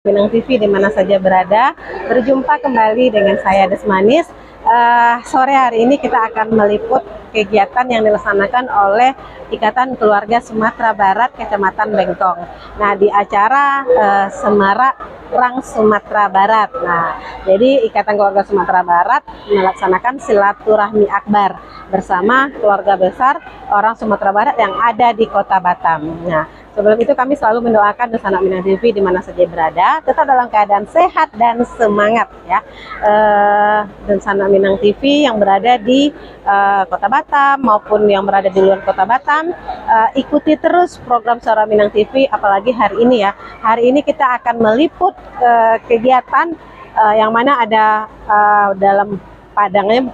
Minang TV di mana saja berada, berjumpa kembali dengan saya Desmanis. Sore hari ini kita akan meliput kegiatan yang dilaksanakan oleh Ikatan Keluarga Sumatera Barat Kecamatan Bengkong. Nah, di acara Semarak Rang Sumatera Barat. Nah, jadi Ikatan Keluarga Sumatera Barat melaksanakan silaturahmi akbar bersama keluarga besar orang Sumatera Barat yang ada di Kota Batam. Nah, sebelum itu kami selalu mendoakan Dosa Anak Minang TV di mana saja berada tetap dalam keadaan sehat dan semangat ya. Dosa Anak Minang TV yang berada di Kota Batam maupun yang berada di luar Kota Batam, ikuti terus program Suara Minang TV, apalagi hari ini ya. Hari ini kita akan meliput kegiatan yang mana ada dalam padangnya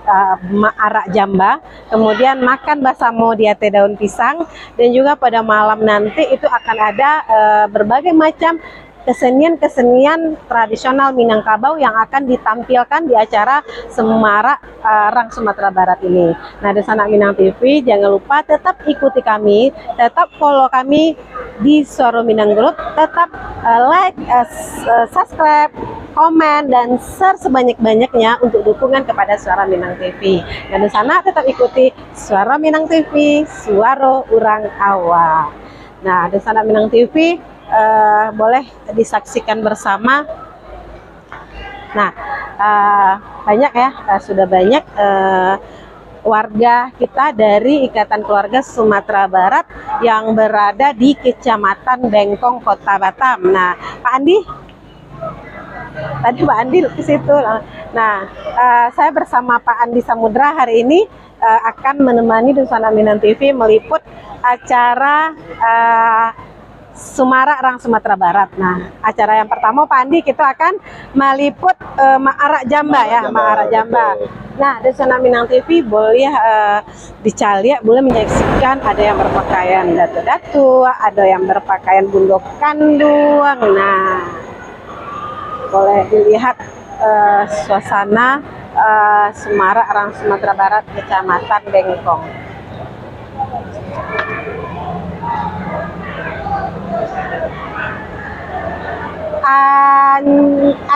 arak jamba, kemudian makan basamo di ate daun pisang, dan juga pada malam nanti itu akan ada berbagai macam kesenian tradisional Minangkabau yang akan ditampilkan di acara Semarak Rang Sumatera Barat ini. Nah, Dosa Anak Minang TV jangan lupa tetap ikuti kami, tetap follow kami di Suara Minang Group, tetap like, subscribe, komen, dan share sebanyak-banyaknya untuk dukungan kepada Suara Minang TV. Dan di sana tetap ikuti Suara Minang TV, Suara Urang Awa. Nah, Dosa Anak Minang TV boleh disaksikan bersama. Nah, banyak ya, sudah banyak warga kita dari Ikatan Keluarga Sumatera Barat yang berada di Kecamatan Bengkong, Kota Batam. Nah, Pak Andi, tadi Pak Andi ke situ. Nah, saya bersama Pak Andi Samudra hari ini akan menemani Dosa Anak Minang TV meliput acara Semarak Rang Sumatera Barat. Nah, acara yang pertama Pak Andi kita akan meliput arak jamba ya, arak jamba. Nah, Dosa Anak Minang TV boleh dicaliak, boleh menyaksikan ada yang berpakaian datu-datu, ada yang berpakaian bundok kanduang. Nah, boleh dilihat suasana Semarak Rang Sumatera Barat Kecamatan Bengkong.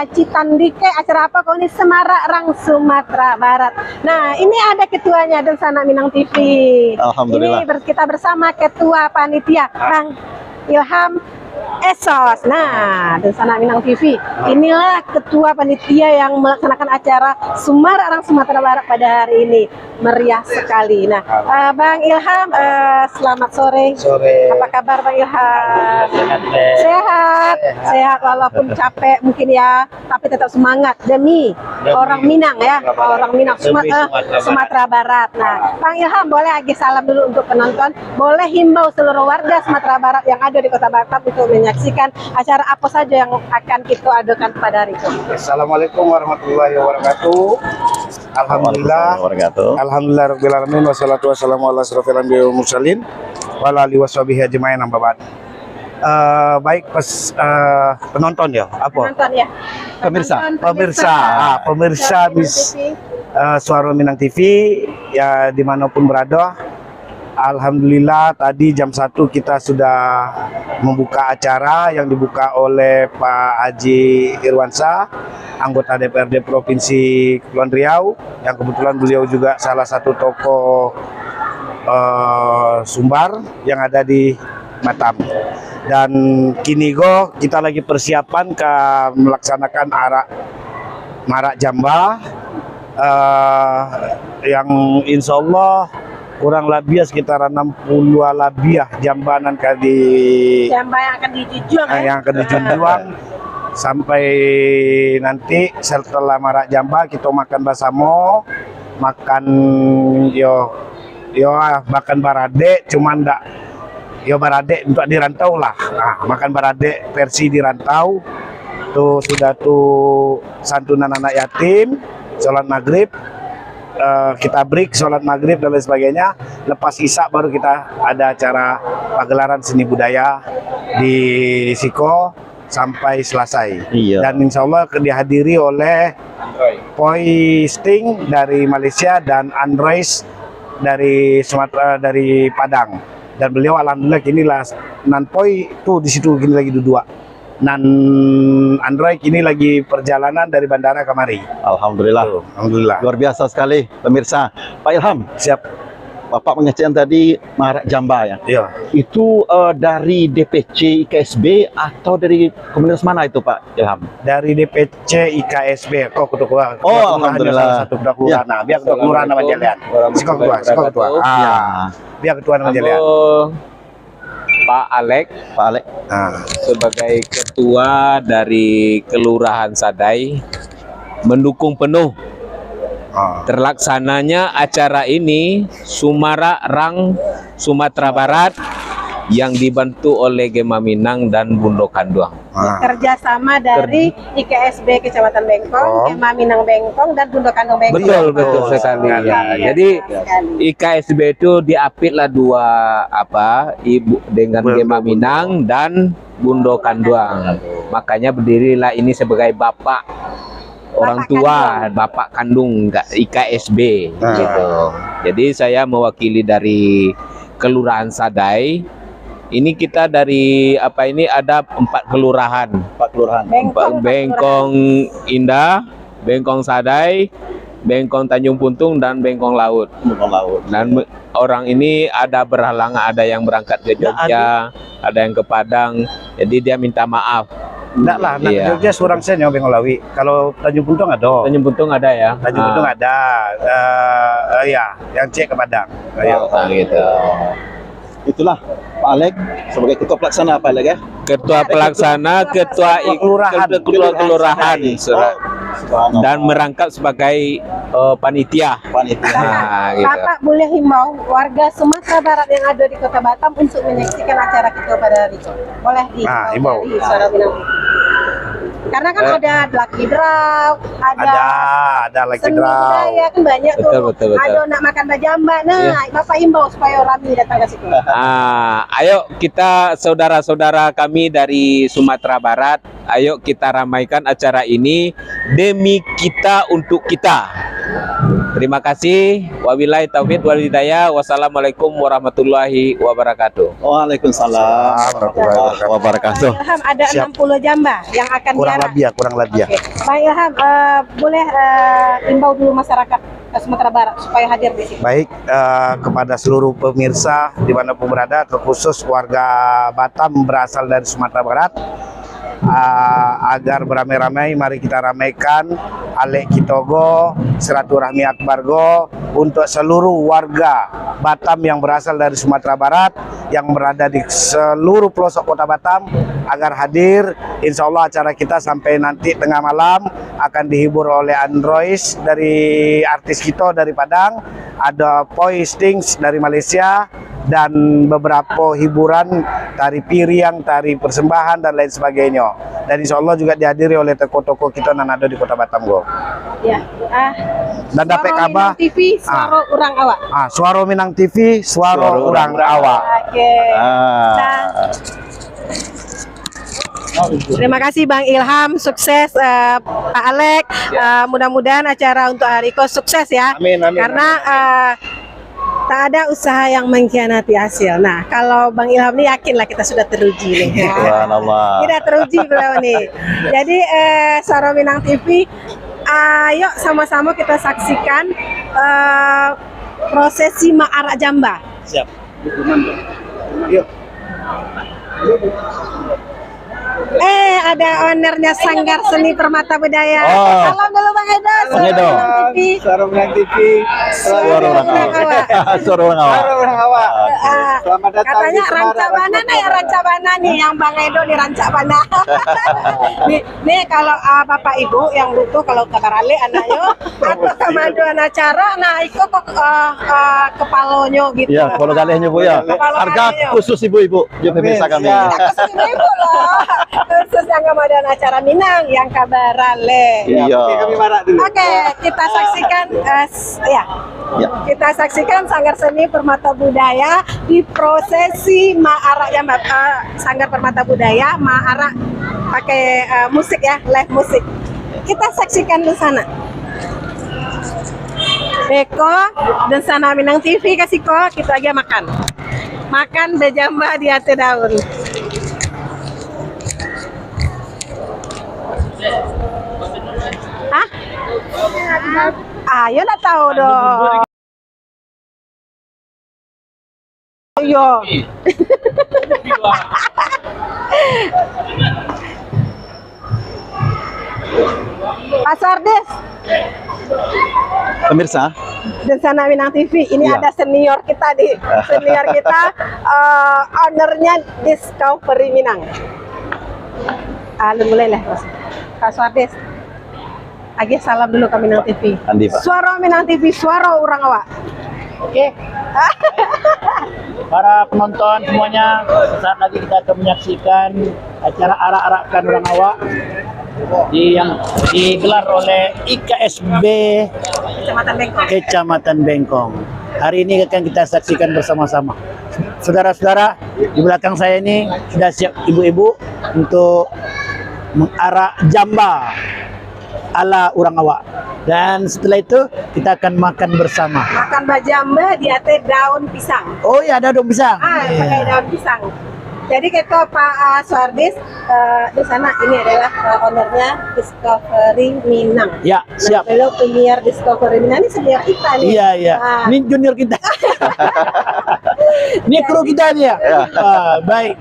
Aci Tandike, acara apa kau ini? Semarak Rang Sumatera Barat. Nah, ini ada ketuanya Dosa Anak Minang TV. Alhamdulillah. Ini kita bersama ketua panitia Bang Ilham Esos. Nah, Dosa Anak Minang TV, inilah ketua panitia yang melaksanakan acara Semarak Rang Sumatera Barat pada hari ini. Meriah sekali. Nah, Bang Ilham, selamat sore. Sore. Apa kabar Bang Ilham? Sehat walaupun capek mungkin ya, tapi tetap semangat demi orang Minang ya, orang Minang Sumatera Barat. Nah, Bang Ilham boleh lagi salam dulu untuk penonton, boleh himbau seluruh warga Sumatera Barat yang ada di Kota Batam untuk menyaksikan acara apa saja yang akan kita adakan pada hari itu. Assalamualaikum warahmatullahi wabarakatuh. Alhamdulillah. Alhamdulillah rabbil alamin, wassalatu wassalamu ala asrofil anbiya'i wal mursalin wa ala alihi washabihi ajmain, amma ba'd. Baik penonton ya, apa? Penonton ya. Pemirsa Suara Minang TV ya dimanapun berada. Alhamdulillah tadi jam 1 kita sudah membuka acara yang dibuka oleh Pak Haji Irwansyah, anggota DPRD Provinsi Kepulauan Riau, yang kebetulan beliau juga salah satu tokoh Sumbar yang ada di Batam. Dan kini kita lagi persiapan ke melaksanakan marak jamba yang insya Allah kurang lebih sekitar 60 labiah jambanan jamba yang akan dijunjung yang akan dijunjung sampai nanti setelah marak jamba kita makan basamo, makan makan barade, cuman ndak barade untuk di rantau lah. Nah, makan barade versi di rantau tuh sudah santunan anak yatim, sholat maghrib, kita break sholat maghrib dan lain sebagainya. Lepas isya baru kita ada acara pagelaran seni budaya di Siko sampai selesai. Iya. Dan insya Allah dihadiri oleh Poi Sting dari Malaysia dan Android dari Sumatera, dari Padang. Dan beliau alhamdulillah kini lah Nanpoi tuh di situ gini lagi dua. nan Android ini lagi perjalanan dari bandara kemari. Alhamdulillah. Alhamdulillah. Luar biasa sekali pemirsa. Pak Ilham, Siap. Bapak mengecek tadi Maharat Jamba ya. Iya. Itu dari DPC IKSB atau dari komunitas mana itu Pak Ilham? Dari DPC IKSB. Kok ketua. Oh, alhamdulillah. Satu ketua kelurahan. Nah, biar ketua kelurahan nama jalan. Sikok ketua. Ya. Biar ketua nama jalan. Pak Alek, sebagai ketua dari Kelurahan Sadai mendukung penuh terlaksananya acara ini Sumara Rang Sumatera Barat yang dibantu oleh Gema Minang dan Bundo Kanduang. Kerjasama dari IKSB Kecamatan Bengkong, Gema Minang Bengkong, dan Bundo Kanduang Bengkong. Betul sekali. Ya. Jadi IKSB itu diapitlah dua ibu dengan Gema Minang dan Bundo Kanduang. Makanya berdirilah ini sebagai bapak orang tua, bapak kandung IKSB gitu. Jadi saya mewakili dari Kelurahan Sadai. Ini kita dari ada 4 kelurahan. 4 kelurahan. Bengkong Indah, Bengkong Sadai, Bengkong Tanjung Puntung, dan Bengkong Laut. Dan orang ini ada berhalangan, ada yang berangkat ke Jogja, ada yang ke Padang. Jadi dia minta maaf. Enggak lah, Jogja surang senyo Bengkong Lawi. Kalau Tanjung Puntung ada. Tanjung Puntung ada ya. Tanjung Puntung ada. Ya, yang cek ke Padang. Gitu. Itulah Pak Alek sebagai ketua pelaksana Pak Alek ya. Ketua pelaksana, ketua kelurahan, dan merangkap sebagai panitia. Gitu. Bapak boleh himbau warga Sumatera Barat yang ada di Kota Batam untuk menyaksikan acara kita pada hari itu. Boleh himbau. Suara Minang. Karena kan ada Lucky Draw, ada Lucky Draw. Budaya kan banyak tuh. Betul. Ada nak makan bajamba. Nah, Bapak himbau supaya Rami datang ke situ. Ayo kita saudara-saudara kami dari Sumatera Barat, ayo kita ramaikan acara ini demi kita untuk kita. Terima kasih. Wabillahi taufiq wal hidayah. Wassalamualaikum warahmatullahi wabarakatuh. Waalaikumsalam warahmatullahi wabarakatuh. Ilham, ada 60 jamba yang akan kurang lebih ya. Bang Ilham, boleh imbau dulu masyarakat Sumatera Barat supaya hadir di sini. Baik, kepada seluruh pemirsa dimanapun berada, terkhusus warga Batam berasal dari Sumatera Barat, agar beramai-ramai mari kita ramaikan Alek Kitogo silaturahmi akbar go untuk seluruh warga Batam yang berasal dari Sumatera Barat yang berada di seluruh pelosok kota Batam agar hadir. Insya Allah acara kita sampai nanti tengah malam akan dihibur oleh Android dari artis kita dari Padang, ada Poi Stings dari Malaysia, dan beberapa hiburan tari piring, tari persembahan, dan lain sebagainya. Dan insya Allah juga dihadiri oleh toko-toko kita yang ada di kota Batam go. Ya. Dan dapat kabar TV Suara Urang Awak. Suara Minang TV Suara Urang Awak. Oke. Terima kasih Bang Ilham, sukses Pak Alek. Mudah-mudahan acara untuk hari ini sukses ya. Amin. Karena tak ada usaha yang mengkhianati hasil. Nah, kalau Bang Ilham ini yakinlah kita sudah teruji nih. Kita teruji beliau nih. Jadi Suara Minang TV, ayo sama-sama kita saksikan prosesi Ma'arak Jamba. Siap. Yuk. Ada ownernya Sanggar Seni Permata Budaya. Salam dulu Bang Edo. Suara Minang TV. Suara Urang Awak. Selamat datang. Katanya Rancabana nih yang Bang Edo di Rancabana. nih kalau Bapak Ibu yang butuh kalau kabar ale anaknya atau kemajuan acara, nah ikut kepalonyo gitu. Iya, kalau galehnya Bu ya. Harga khusus ibu-ibu, jom pemirsa kami. Khusus ibu loh. Khusus yang kemudian acara Minang yang kabarale. Iya. Oke, kita saksikan kita saksikan Sanggar Seni Permata Budaya di prosesi Ma'arak Jamba. Sanggar Permata Budaya Ma'arak pakai musik ya, live musik. Kita saksikan di sana. Beko dan sana Minang TV kasih kok kita aja makan bejamba di atas daun. Ayo nak tahu dong. Ayo. Pak Sardis, Pemirsa, dan Sana Minang TV, ini Iya. ada senior kita ownernya Discovery Minang. Mulai lah, Pak Sardis. Agi salam dulu ke Minang TV. Andi, Pak. Suara Minang TV, suara orang awak. Oke. Para penonton semuanya, saat lagi kita akan menyaksikan acara arak-arakan orang awak yang digelar oleh IKSB Kecamatan Bengkong. Kecamatan Bengkong. Hari ini akan kita saksikan bersama-sama. Saudara-saudara, di belakang saya ini sudah siap ibu-ibu untuk mengarak jamba ala orang awak. Dan setelah itu kita akan makan bersama. Makan bajamba di atas daun pisang. Oh ya, ada dong pisang. Pakai daun pisang. Jadi kita Pak Sardis di sana ini adalah ownernya Discovery Minang. Ya, siap. Nah, beliau penyiar Discovery Minang ini senior kita nih. Iya, iya. Ah. Ini junior kita. Ini kru kita nih ya. Baik.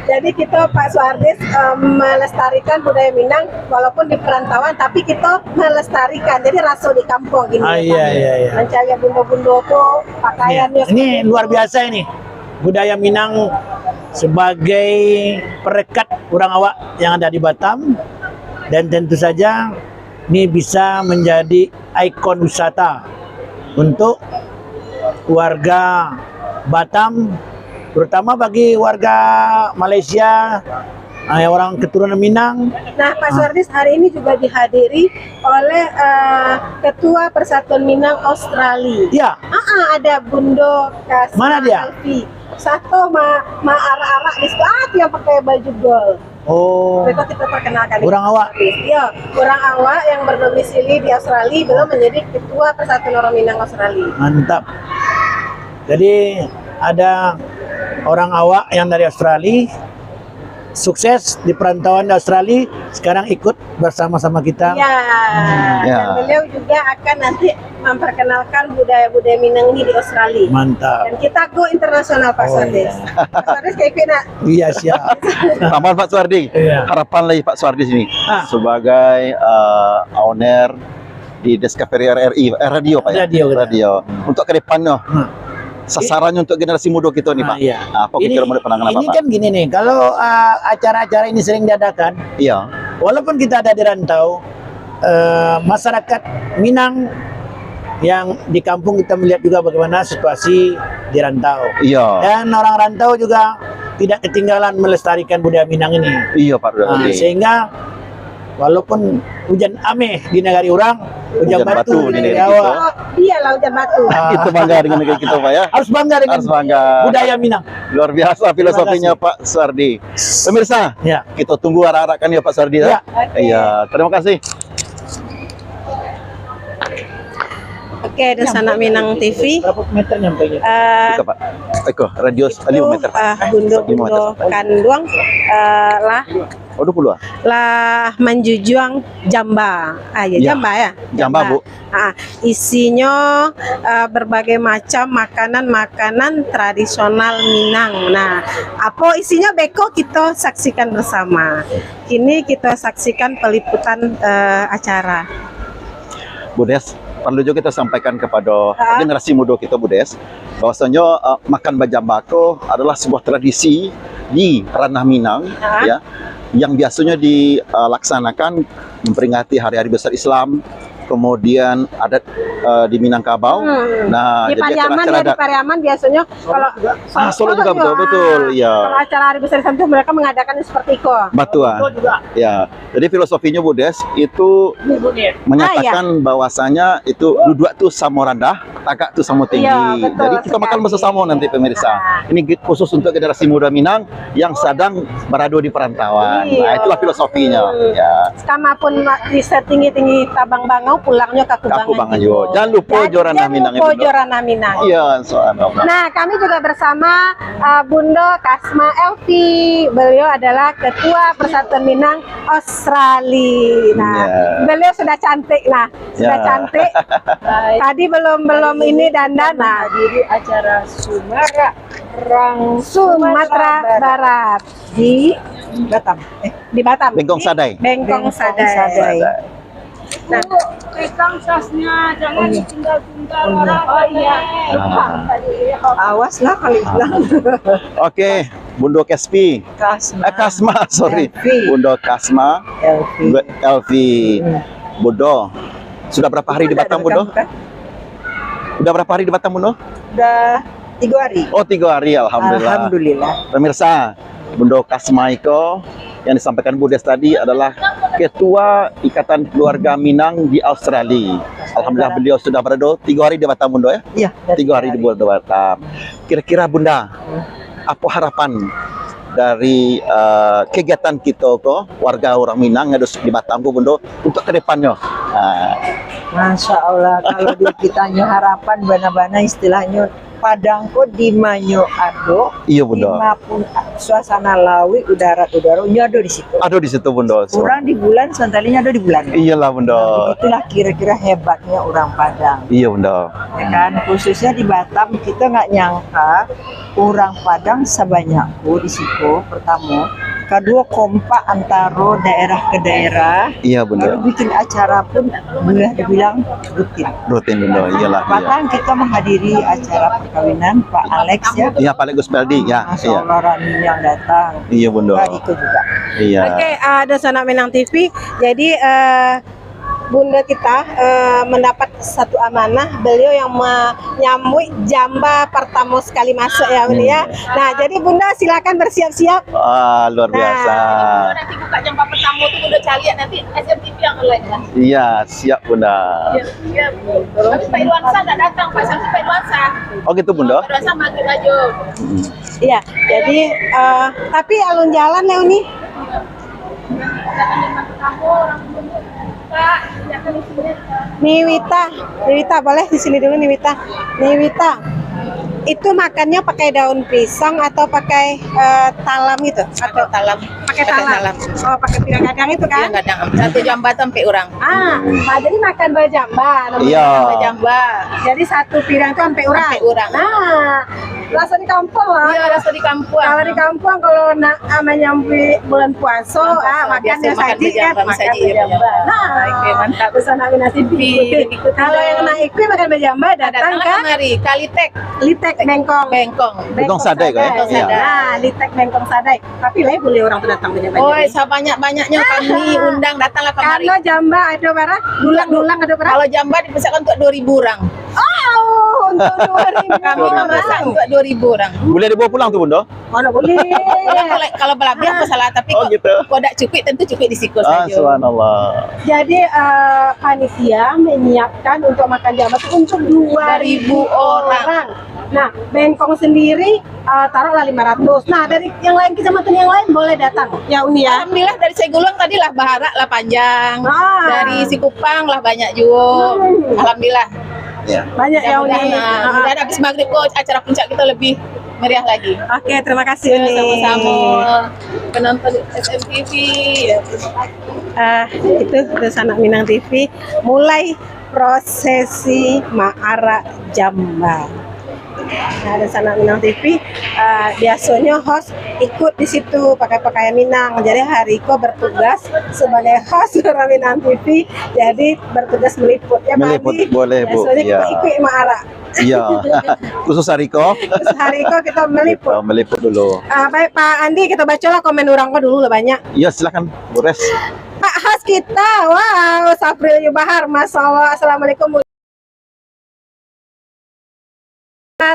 Jadi kita Pak Sardis melestarikan budaya Minang walaupun di perantauan, tapi kita melestarikan. Jadi rasa di kampung gini. Iya, iya, iya. Mencari bundo-bundo tuh pakaiannya. Ini luar biasa ini. Budaya Minang sebagai perekat orang awak yang ada di Batam, dan tentu saja ini bisa menjadi ikon wisata untuk warga Batam, terutama bagi warga Malaysia, orang keturunan Minang. Nah, Pak Sardis hari ini juga dihadiri oleh Ketua Persatuan Minang Australia. Ya, Ada Bundo Kasma Mana dia? Alfi. Satu ma arak-arak di situ, yang pakai baju gold. oh, Mereka kita perkenalkan. orang awak. Iya, orang awak yang berdomisili di Australia belum menjadi Ketua Persatuan Orang Minang Australia. Mantap. Jadi ada orang awak yang dari Australia sukses di perantauan di Australia, sekarang ikut bersama-sama kita. Ya, Ya. dan beliau juga akan nanti memperkenalkan budaya-budaya Minang ini di Australia. Mantap. Dan kita go internasional Pak Sardis. Pak Sardis kayak nak. Iya, siap. tambahan Pak Suardi. Iya. Harapan lagi Pak Suardi sini Ah. sebagai owner di Discovery RRI, radio Pak ya? Radio kita. Radio. Untuk ke depannya, sasarannya untuk generasi muda kita nih Pak. Iya. Apa kira menurut pandangan ini Bapak? kan gini nih, kalau acara-acara ini sering diadakan, Iya. walaupun kita ada di rantau, masyarakat Minang yang di kampung kita melihat juga bagaimana situasi di rantau. Iya. Dan orang rantau juga tidak ketinggalan melestarikan budaya Minang ini. Iya Pak Suardi. Sehingga walaupun hujan ameh di negari orang, hujan Hujan batu batu di di negeri negeri awak. Oh, iya lah hujan batu. Itu bangga dengan negeri kita Pak ya. Harus bangga dengan Harus bangga. budaya Minang. Luar biasa filosofinya Pak Suardi. Pemirsa, Ya. kita tunggu arak-arakan ya Pak Suardi ya. Ya. Iya, terima kasih. Oke, di sana Minang TV. Berapa meter nyampe nya? Kita Pak. Eko, radius 5 meter Pak. 5 Bundo-bundo meter. kanduang lah Oh 20 ah? lah menjujuang jamba. Ya, Ya. jamba ya. Jamba, Bu. Isinya berbagai macam makanan-makanan tradisional Minang. Nah, apa isinya beko kita saksikan bersama. Kini kita saksikan peliputan acara. Bu Des, perlu juga kita sampaikan kepada generasi muda kita Bu Des, bahwasanya makan bajambako adalah sebuah tradisi di ranah Minang ya, yang biasanya dilaksanakan memperingati hari-hari besar Islam, kemudian adat di Minangkabau. Nah, Di jadi Pariaman acara-acara ya, di Pariaman biasanya kalau Solo juga betul, ya. Kalau acara hari besar Islam itu mereka mengadakan seperti itu. Batuan. Ya, jadi filosofinya Bu Des itu menyatakan bahwasanya itu duduk tuh sama rendah, tagak tuh sama tinggi. Iya, betul Jadi kita makan sekali. bersama nanti pemirsa. Ini khusus untuk generasi muda Minang yang sedang berada di perantauan. Iya. Nah, itulah filosofinya. Ya. Skama pun di setinggi-tinggi Tabang Bangau mau pulangnya ke Kubangan Kubangan Jo. Jangan lupa Jadi, Jo Ranah Minang jangan lupa itu. Jo Ranah Minang. Iya, subhanallah. Nah, kami juga bersama Bundo Kasma Elvi. Beliau adalah Ketua Persatuan Minang Australia. Nah, beliau sudah cantik. Nah, sudah cantik. Tadi belum ini dandan. Nah, Hadiri acara Sumatera Barat di Batam. di Batam. Bengkong Sadai. Bengkong Sadai. Nah, Pegang sasnya, jangan ditinggal-tinggal orang. Oh iya. Awas lah kalau hilang. Oke, Bundo Kespi. Kasma, sorry. Elvi. Bundo Kasma. Elvi. Bundo. Sudah berapa hari di Batam, Bundo? Udah berapa hari di Batam, Bundo? Udah 3 hari. Oh, 3 hari, alhamdulillah. Alhamdulillah. Pemirsa, Bundo Kasma Iko yang disampaikan Budes tadi adalah Ketua Ikatan Keluarga Minang di Australia. Alhamdulillah beliau sudah berada 3 hari di Batam, Bundo ya? Iya. 3 hari di Batam. Kira-kira Bunda, apa harapan dari kegiatan kita kok warga orang Minang yang ada di Batam kok, Bundo, untuk kedepannya? Masya Allah, kalau di kitanya harapan bana-bana istilahnya Padang ko di manyo ado, Iya, Bundo. pun suasana lawi udara-udaranya ada di situ. Ada di situ, Bundo. Kurang di bulan, santalinya ada di bulan. Iyalah, Bundo. Itulah kira-kira hebatnya orang Padang. Iya, Bundo. Ya kan, khususnya di Batam kita nggak nyangka orang Padang sebanyakku di situ. Pertama, kedua kompak antara daerah ke daerah. Iya, Bundo. Lalu bikin acara pun boleh dibilang rutin. Rutin, Bundo. Iyalah, iya. Bahkan kita menghadiri acara perkawinan Pak Alex ya. Iya, Pak Gus Peldi, ya. Masya Iya. Allah Rani yang datang. Iya, Bundo. Pak Riko juga. Iya. Oke, ada Sanak Minang TV. Jadi Bunda kita mendapat satu amanah, beliau yang menyambut jamba pertama sekali masuk ya Bunda ya. Nah, jadi Bunda silakan bersiap-siap. Wah, luar biasa. Nanti buka jam pertama tuh udah cari nanti SMTV yang online lah. Iya, siap, Bunda. Iya. Tapi Pak Irwansa nggak datang, Pak Samsi Pak Irwansa. Oh, gitu, Bunda. Pak Irwansa maghrib aja. Iya, jadi tapi alun jalan Leoni. Datang di kamu orang Pak, datang di sini. Niwita boleh di sini dulu Niwita. Itu makannya pakai daun pisang atau pakai talam gitu? Atau Talam. pakai talam? Oh, pakai pirang gadang itu Iya kan? nggak ada. Satu jamba sampai orang. Nah, jadi makan bajamba. Iya. Jamba. Jadi satu pirang itu sampai urang. Sampai urang. Nah, rasa di kampung lah. Iya, rasa di kampung. Kalau di kampung kalau menyambi bulan puasa, makannya biasa makan saji kan, bajamba, makan saji, bajamba. bajamba. Nah, Oke, mantap. Terus anak nasi diikuti. Kalau yang naik makan bajamba datang Datang ke kemari, Kalitek, Litek Bengkong. Bengkong. Bengkong Sadai kok ya? Bengkong Iya. Sadai. Nah, Litek Bengkong Sadai. Tapi lah boleh orang tuh datang bajamba. Oh, sebanyak-banyaknya kami undang datanglah kemari. Kalau jamba ada berapa? Dulang ada berapa? Kalau jamba dipesankan untuk 2.000 orang. Oh, untuk 2000. Kami memasak untuk 2.000 orang. Boleh dibawa pulang tuh, Bunda? Mana boleh? Kalau berlebih apa salah, tapi Oh, gitu. kok tidak cukup tentu cukup di siku Ah, saja. subhanallah. Jadi panitia menyiapkan untuk makan jamba itu untuk 2.000 orang. Nah, Bengkong sendiri taruhlah 500. Nah, dari yang lain kecamatan yang lain boleh datang. Ya Uni ya. Alhamdulillah dari Segulung tadi lah Baharak lah panjang. Ah. Dari Sikupang lah banyak juga. Alhamdulillah. Ya. Banyak ya Uni. Mudah-mudahan habis maghrib kok acara puncak kita lebih meriah lagi. Oke, terima kasih Uni. Sama-sama penonton SMTV. Itu Sanak Minang TV mulai prosesi Ma'ara Jamba. Nah, ada Sanak Minang TV, biasanya host ikut di situ pakai pakaian Minang. Jadi Hariko bertugas sebagai host Sanak Minang TV, jadi bertugas meliput ya Pak Meliput, Andi? boleh, Bu. Biasanya kita Iya. ikut Ma'ara. Iya. Khusus Hariko. Terus Hariko kita meliput. Kita meliput dulu. Baik Pak Andi, kita bacalah komen orang kok dulu lah banyak. Iya, silakan, Bu Res. Pak host kita, wow, Sapril Yubahar, Masya Allah, Assalamualaikum.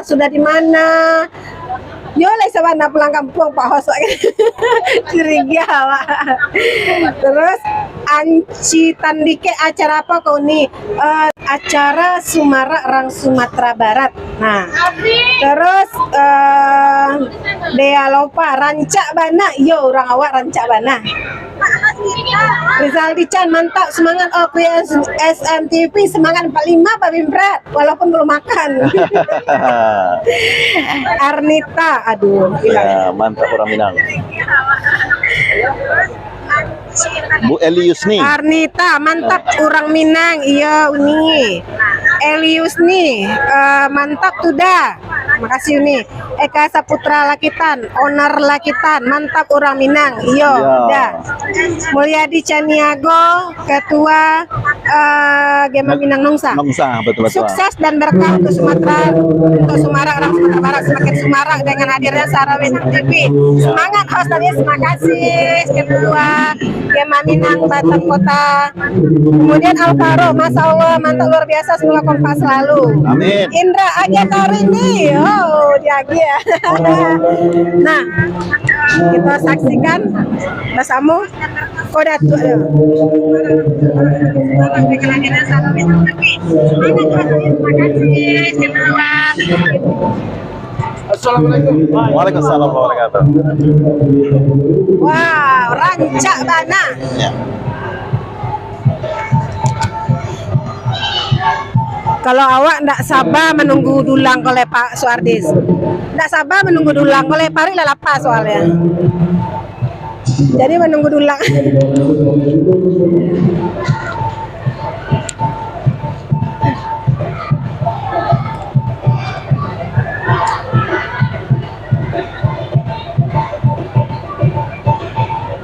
Sudah di mana? Yo lah sabana pulang kampung Pak host. Curiga Pak. Terus Anci Tandike acara apa kau nih? Acara Sumara Orang Sumatera Barat. Nah, terus Dea Lopa Rancak Bana. Yo orang awak Rancak Bana. Rizaldi Chan mantap semangat SMTV semangat 45 Pak Bimbrat walaupun belum makan. Arnita aduh Ya, mantap orang Minang. Bu Elius nih. Arnita mantap orang Minang iya Uni. Elius nih mantap tuh dah. Makasih Uni. Eka Saputra Lakitan, Owner Lakitan, mantap orang Minang. Iyo, dah. Mulyadi Caniago, Ketua Gema Minang Nongsa. Nongsa, betul-betul. Sukses dan berkah untuk Sumatera, untuk Sumara, orang Sumatera Barat semakin semarak dengan hadirnya Sarah Minang TV. Semangat host tadi, terima kasih Ketua Gema Minang Batam Kota. Kemudian Alvaro, Masya Allah, mantap luar biasa, semoga kompak selalu. Amin. Indra Agiatarini, oh dia Agi ya. Nah, kita saksikan bersama Koda tua. Assalamualaikum. Waalaikumsalam warahmatullahi wabarakatuh. Wow, Rancak Bana. Ya. Kalau awak ndak sabar menunggu dulang oleh Pak Suardis, ndak sabar menunggu dulang oleh Pari Lalapa soalnya. Jadi menunggu dulang.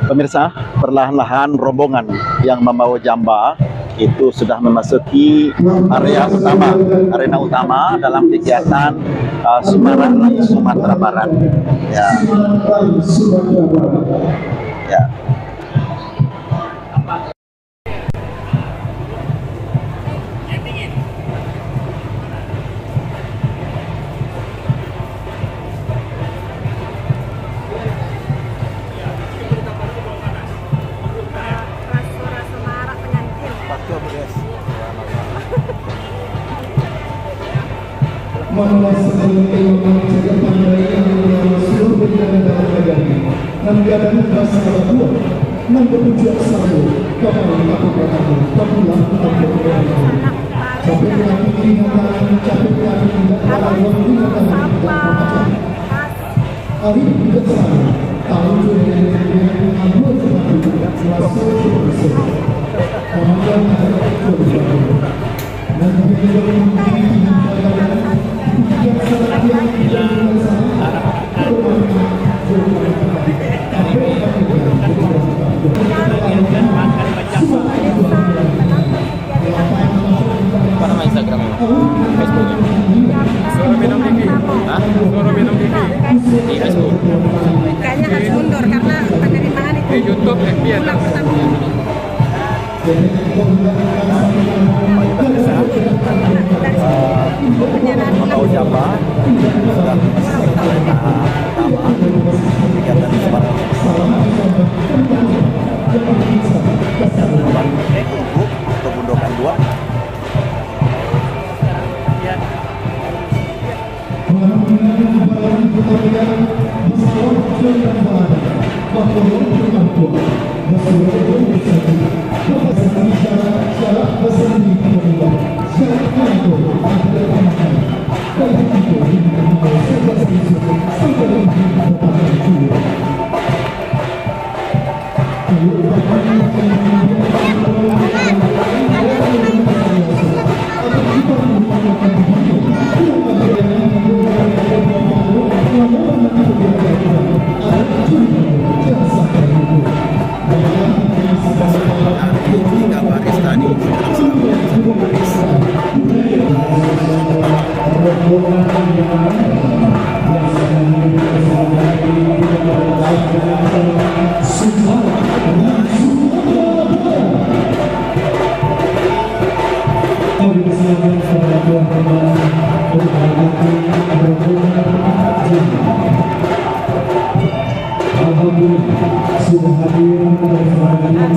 Pemirsa, perlahan-lahan rombongan yang membawa jamba itu sudah memasuki arena utama dalam kegiatan Sumara Sumatera Barat. Ya. Ya. Kayaknya harus mundur karena penerimaan itu di YouTube pulang pertama. Membawa jamba sudah memasuki tahap pertama kegiatan Sumara. Untuk gundokan 2.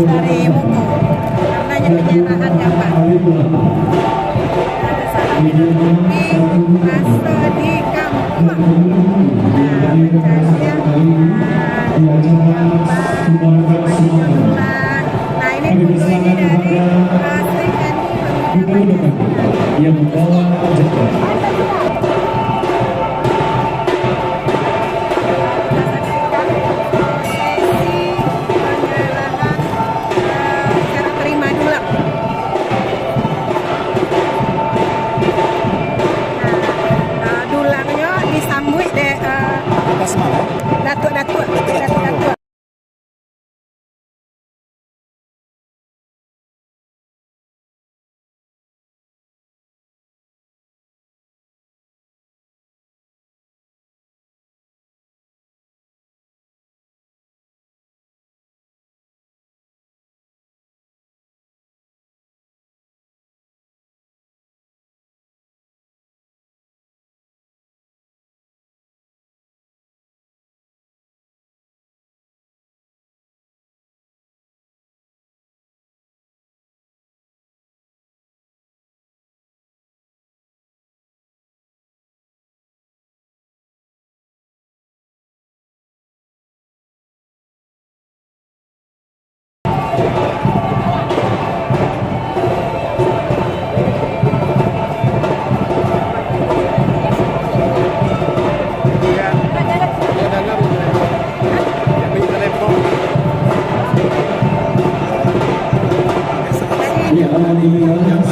Dari Moko. bakso di kampung. Nah, ini bundu ini dari Sri Kandi yang membawa jempol. Datuk.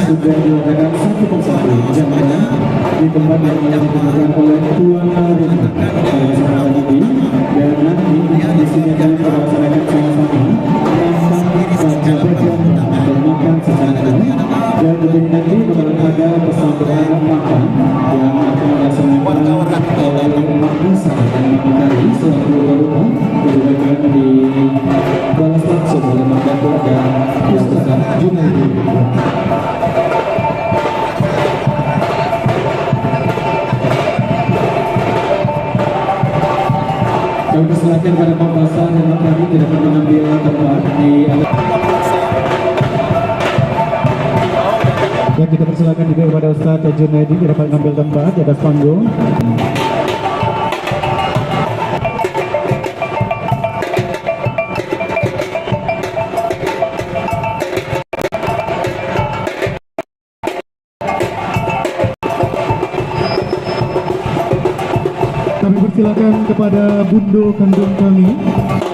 Sudah dilakukan satu persatu jamaah di tempat yang ditentukan oleh Tuan Arif sekarang ini, dan nanti di sini akan kita laksanakan sama-sama tanpa baca dan makan secara dan kemudian nanti bakal ada persaudaraan makan yang akan dilaksanakan oleh Mak Musa dan Mak Mutari selaku baru dilakukan di balas langsung oleh Mak Dato dan Ustaz Junaidi. Kami persilakan kepada Pak Basar dan Pak Kami tidak mengambil tempat di dan kita persilakan juga kepada Ustaz Junaidi tidak dapat mengambil tempat di atas panggung. Kami persilakan kepada bundo kandung kami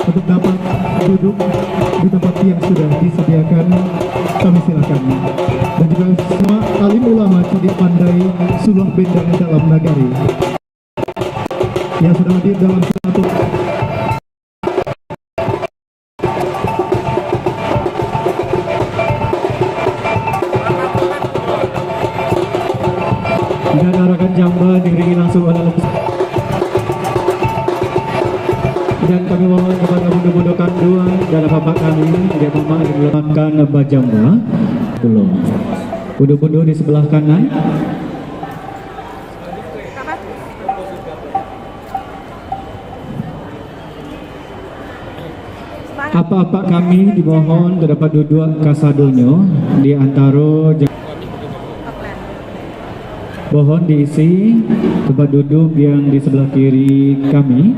untuk dapat duduk di tempat yang sudah disediakan. Kami silakan. Dan juga semua alim ulama Candi Pandai Suluh Bendang dalam Nagari yang sudah hadir dalam satu dan arahkan jamba diiringi langsung oleh dan kami mohon kepada bundo-bundo kandung dan bapak kami dia mama yang melakukan bajamba belum bundo-bundo di sebelah kanan apa-apa kami dimohon terdapat duduk kasadonyo di antara mohon diisi tempat duduk yang di sebelah kiri kami.